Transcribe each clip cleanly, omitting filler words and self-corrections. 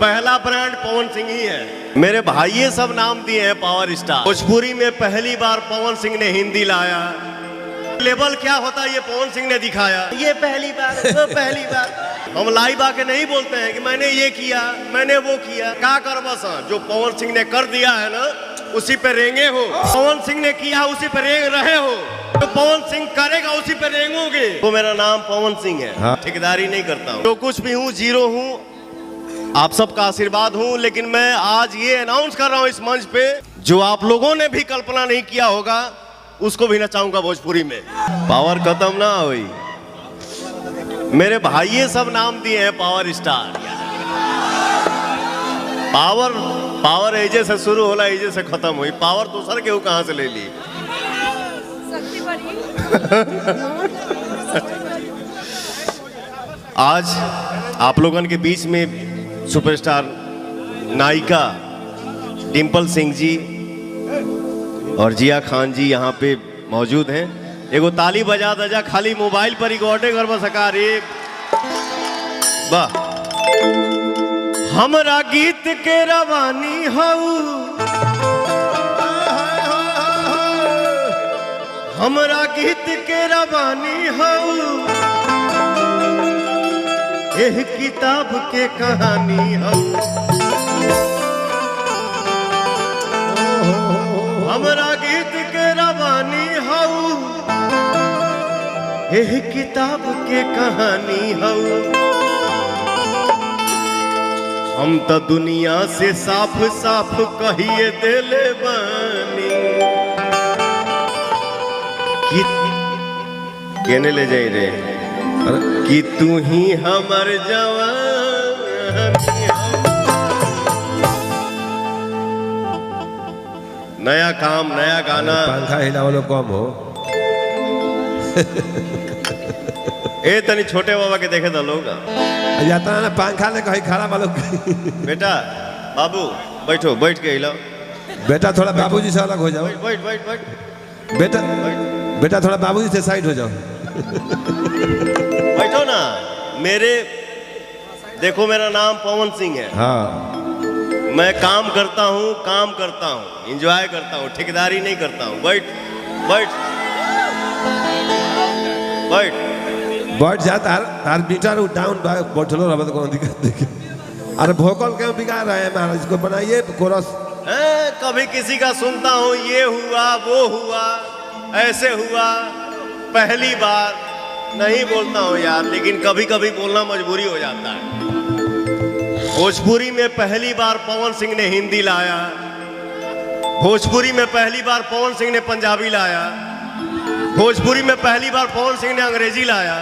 पहला ब्रांड पवन सिंह ही है। मेरे भाई ये सब नाम दिए हैं पावर स्टार। भोजपुरी में पहली बार पवन सिंह ने हिंदी लाया। लेवल क्या होता है ये पवन सिंह ने दिखाया। ये पहली बार, वो पहली बार। हम लाइव आके नहीं बोलते हैं कि मैंने ये किया, मैंने वो किया। क्या कर बस जो पवन सिंह ने कर दिया है ना, उसी पे रेंगे हो। पवन सिंह ने किया उसी पे रेंग रहे हो। तो पवन सिंह करेगा उसी पे रेंगोगे। तो मेरा नाम पवन सिंह है। हाँ। ठेकेदारी नहीं करता हूँ। जो कुछ भी हूँ जीरो हूँ। आप सबका आशीर्वाद हूँ। लेकिन मैं आज ये अनाउंस कर रहा हूँ इस मंच पे, जो आप लोगों ने भी कल्पना नहीं किया होगा, उसको भी नचाऊंगा भोजपुरी में। पावर खत्म ना हुई। मेरे भाई ये सब नाम दिए हैं पावर स्टार। पावर एजे से शुरू होला, एजे से खत्म हुई। पावर दूसर के कहां से ले ली। आज आप लोगन के बीच में सुपरस्टार नायिका डिंपल सिंह जी और जिया खान जी यहाँ पे मौजूद हैं। एगो ताली बजा दजा, खाली मोबाइल पर रिकॉर्डिंग कर सका रे। वाह। हमरा गीत के रवानी हऊ, हमरा गीत के रवानी हऊ, एह किताब के कहानी हऊ। हमरा गीत के रवानी हऊ, एह किताब के कहानी हऊ। हम तो दुनिया से साफ साफ कहिए देले बानी कि केने ले जाई रे कि तू ही हमर जवान। नया काम, नया गाना। पंखा हिलावलो कम हो। ए तनी छोटे बाबा के देखे तो लोग जाता ना पंखा ले कहीं खड़ा वालों। बेटा बाबू बैठो, बैठ के हिलाओ। बेटा थोड़ा बाबूजी से अलग हो जाओ। बैठ बैठ बैठ। बेटा बेटा थोड़ा बाबूजी से साइड हो जाओ। बैठो ना। मेरे देखो, मेरा नाम पवन सिंह है। हाँ। मैं काम करता हूँ, एंजॉय करता हूँ, ठेकेदारी नहीं करता हूँ। बैठ बैठ बैठ बैठ जाता हर मीटर डाउन बैठलो रहा तो कौन दिक्कत देखिए। अरे भोकल क्यों बिगाड़ रहे हैं महाराज, इसको बनाइए कोरस। कभी किसी का सुनता हूँ, ये हुआ वो हुआ ऐसे हुआ। पहली बार नहीं बोलता हूँ यार, लेकिन कभी कभी बोलना मजबूरी हो जाता है। भोजपुरी में पहली बार पवन सिंह ने हिंदी लाया। भोजपुरी में पहली बार पवन सिंह ने पंजाबी लाया। भोजपुरी में पहली बार पवन सिंह ने अंग्रेजी लाया।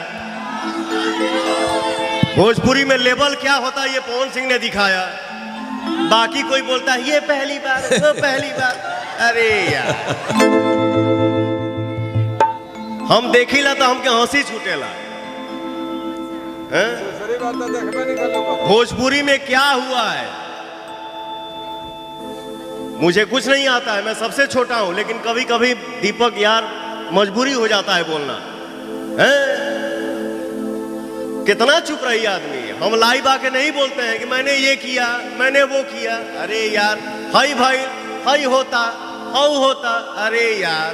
भोजपुरी में लेवल क्या होता है ये पवन सिंह ने दिखाया। बाकी कोई बोलता है ये पहली बार, वो पहली बार। अरे यार, हम देखिला तो हमके हंसी छूटेला। भोजपुरी में क्या हुआ है मुझे कुछ नहीं आता है। मैं सबसे छोटा हूं, लेकिन कभी कभी दीपक यार मजबूरी हो जाता है बोलना है। कितना चुप रही आदमी। हम लाइव आके नहीं बोलते हैं कि मैंने ये किया, मैंने वो किया। अरे यार, हाई भाई हाई होता हाउ होता। अरे यार,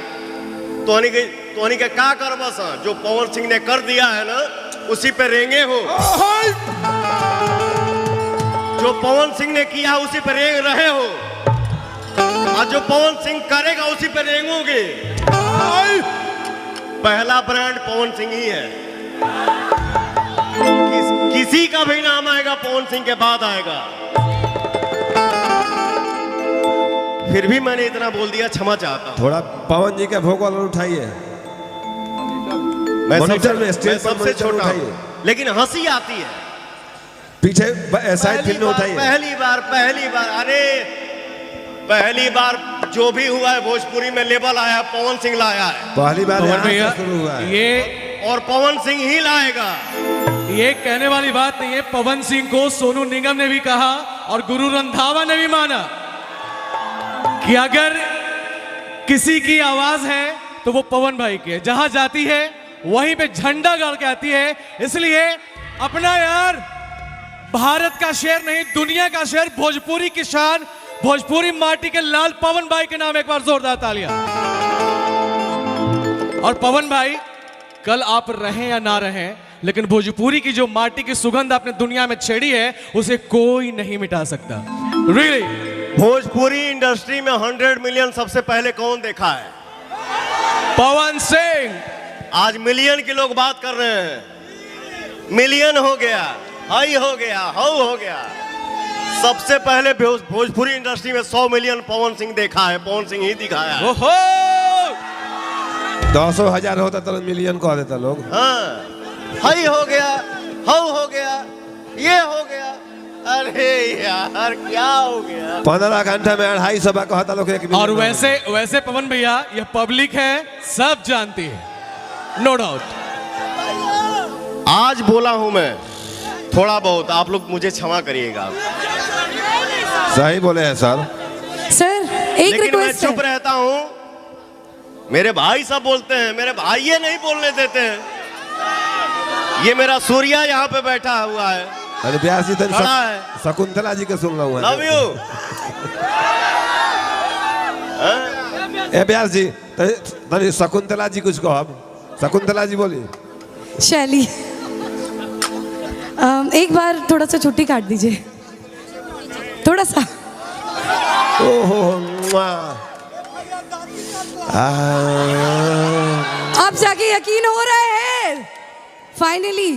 तोहनी के का कर बस जो पवन सिंह ने कर दिया है ना, उसी पे रेंगे हो। जो पवन सिंह ने किया उसी पे रेंग रहे हो, और जो पवन सिंह करेगा उसी पे रेंगोगे। पहला ब्रांड पवन सिंह ही है। किसी का भी नाम आएगा पवन सिंह के बाद आएगा। फिर भी मैंने इतना बोल दिया, क्षमा चाहता हूं। थोड़ा पवन जी के भोगल उठाइए। मैं सबसे छोटा हूं, लेकिन हंसी आती है। पीछे साइड फिल्म उठाइए। पहली बार अरे पहली बार जो भी हुआ है भोजपुरी में लेवल आया, पवन सिंह लाया है। पहली बार शुरू हुआ है ये, और पवन सिंह ही लाएगा। ये कहने वाली बात नहीं है। पवन सिंह को सोनू निगम ने भी कहा और गुरु रंधावा ने भी माना कि अगर किसी की आवाज है तो वो पवन भाई की है। जहां जाती है वहीं पे झंडा गाड़ के आती है। इसलिए अपना यार भारत का शेर नहीं, दुनिया का शेर, भोजपुरी की शान, भोजपुरी माटी के लाल पवन भाई के नाम एक बार जोरदार तालियां। और पवन भाई, कल आप रहें या ना रहें, लेकिन भोजपुरी की जो माटी की सुगंध आपने दुनिया में छेड़ी है, उसे कोई नहीं मिटा सकता। रियली भोजपुरी इंडस्ट्री में 100 मिलियन सबसे पहले कौन देखा है? पवन सिंह। आज मिलियन के लोग बात कर रहे हैं, मिलियन हो गया, हाई हो गया, हाउ हो गया। सबसे पहले भोजपुरी इंडस्ट्री में 100 मिलियन पवन सिंह देखा है, पवन सिंह ही दिखाया है। ओहो 200,000 होता तो मिलियन कह देता लोग। हाँ, हाई हो गया, हाउ हो गया, ये हो गया। अरे यार क्या हो गया? 15 घंटा में 250 कहता लोग 1 मिलियन। और वैसे पवन भैया, यह पब्लिक है, सब जानती है, नो डाउट। आज बोला हूं मैं थोड़ा बहुत, आप लोग मुझे क्षमा करिएगा। सही बोले हैं सर। एक लेकिन मैं रिक्वेस्ट चुप रहता हूं, मेरे भाई सब बोलते हैं, मेरे भाई ये नहीं बोलने देते हैं। ये मेरा सूर्या यहाँ पे बैठा हुआ है, अरे व्यास जी तन खड़ा है। शकुंतला जी के सुन रहा हूँ। Love you. ए व्यास जी तनी शकुंतला जी कुछ कहो। शकुंतला जी बोली। शैली, एक बार थोड़ा सा छुट्टी काट दीजिए, थोड़ा सा। ओहो आप जाके यकीन हो रहा है, फाइनली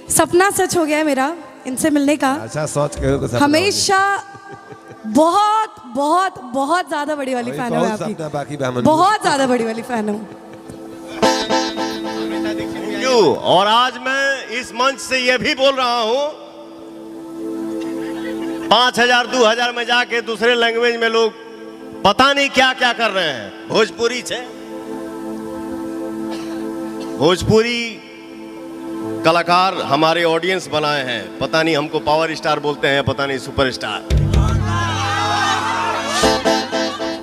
सपना सच हो गया है मेरा इनसे मिलने का। अच्छा सोच के हमेशा बहुत बहुत बहुत ज्यादा बड़ी वाली फैन हूँ आपकी, बाकी बहुत ज्यादा बड़ी वाली फैन हूँ। और आज मैं इस मंच से यह भी बोल रहा हूं, 5,000 2,000 में जाके दूसरे लैंग्वेज में लोग पता नहीं क्या क्या कर रहे हैं। भोजपुरी से भोजपुरी कलाकार हमारे ऑडियंस बनाए हैं, पता नहीं हमको पावर स्टार बोलते हैं, पता नहीं सुपरस्टार।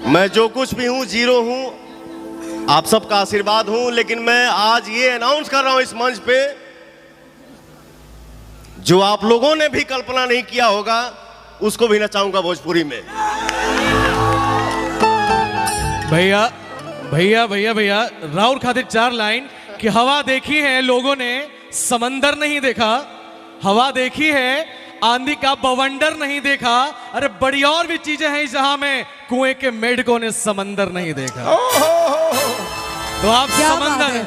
मैं जो कुछ भी हूं, जीरो हूं, आप सबका आशीर्वाद हूं। लेकिन मैं आज ये अनाउंस कर रहा हूं इस मंच पे, जो आप लोगों ने भी कल्पना नहीं किया होगा, उसको भी नचाऊंगा भोजपुरी में। भैया भैया भैया भैया, राउर खातिर 4 लाइन कि हवा देखी है लोगों ने, समंदर नहीं देखा। हवा देखी है, आंधी का बवंडर नहीं देखा। अरे बड़ी और भी चीजें हैं जहां में कुएं के मेढकों ने समंदर नहीं देखा। तो आप समंदर हैं।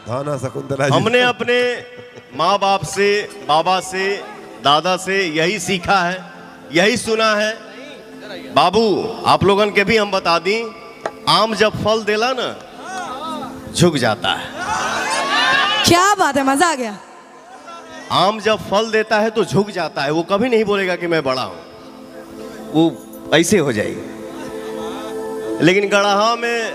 धाना शकुंतला जी। हमने अपने माँ बाप से, बाबा से, दादा से यही सीखा है, यही सुना है। बाबू आप लोगन के भी हम बता दी, आम जब फल देला ना, झुक जाता है। क्या बात है, मजा आ गया। आम जब फल देता है तो झुक जाता है, वो कभी नहीं बोलेगा कि मैं बड़ा हूं, वो ऐसे हो जाएगी। लेकिन गड़हा में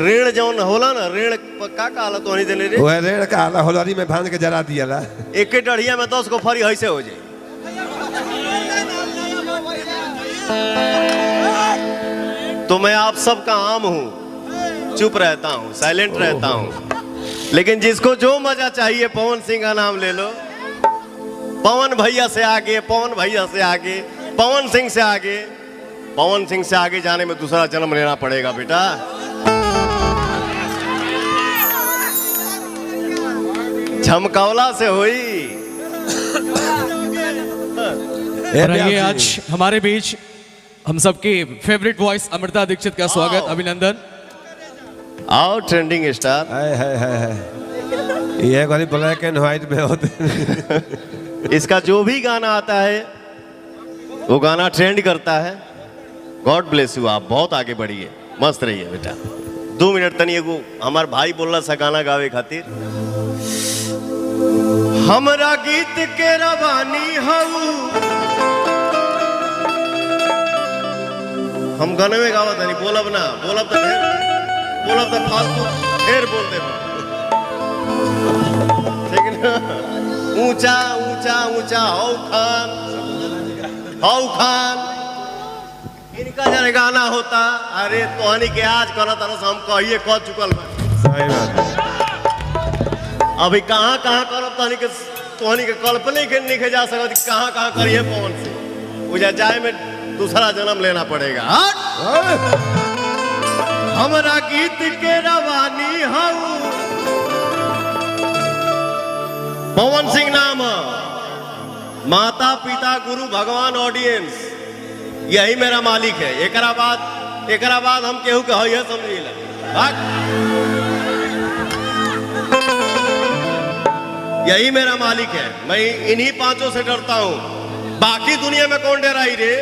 ऋण जौन होला ना, ऋण का काला तो नहीं देले रे, वो ऋण का आला होलरी में भांज के जरा दिया ला। एक के डढ़िया में 10 को फरी ऐसे हो जाए। तो मैं आप सबका आम हूं, चुप रहता हूं, साइलेंट रहता हूं। लेकिन जिसको जो मजा चाहिए, पवन सिंह का नाम ले लो। पवन भैया से आगे, पवन भैया से आगे, पवन सिंह से आगे। पवन सिंह से आगे जाने में दूसरा जन्म लेना पड़ेगा बेटा। झमकौला से हुई। और ये आज हमारे बीच हम सबकी फेवरेट वॉइस अमृता दीक्षित का स्वागत, अभिनंदन। आओ ट्रेंडिंग स्टार। ये वाली ब्लैक एंड व्हाइट में होते। इसका जो भी गाना आता है वो गाना ट्रेंड करता है। गॉड ब्लेस यू, आप बहुत आगे बढ़िए, मस्त रहिए बेटा। 2 मिनट तनी एगो हमार भाई बोलना सा गाना गावे खातिर। हमरा गीत के रवानी हऊ, हम गाने में गावा था नहीं, बोलब ना, बोलब तो फालतू ढेर बोल दे। ठीक है ना? ऊंचा ऊंचा ऊंचा हौ खान, इनका जब गाना होता, अरे तोहनी के आज करत तरह हम कहिए कह चुकल बा। सही बात। अभी कहाँ कहाँ करब तोहनी के तोहनी के कल्पना के नहीं जा सकत कहाँ कहाँ करिए पवन सिंह उजा जाए में दूसरा जन्म लेना पड़ेगा। हट! हमरा गीत के रवानी हूँ पवन सिंह नाम माता पिता गुरु भगवान ऑडियंस यही मेरा मालिक है। एकरा बाद हम केहू के है समझिला। यही मेरा मालिक है। मैं इन्हीं पांचों से डरता हूं। बाकी दुनिया में कौन डराई रे?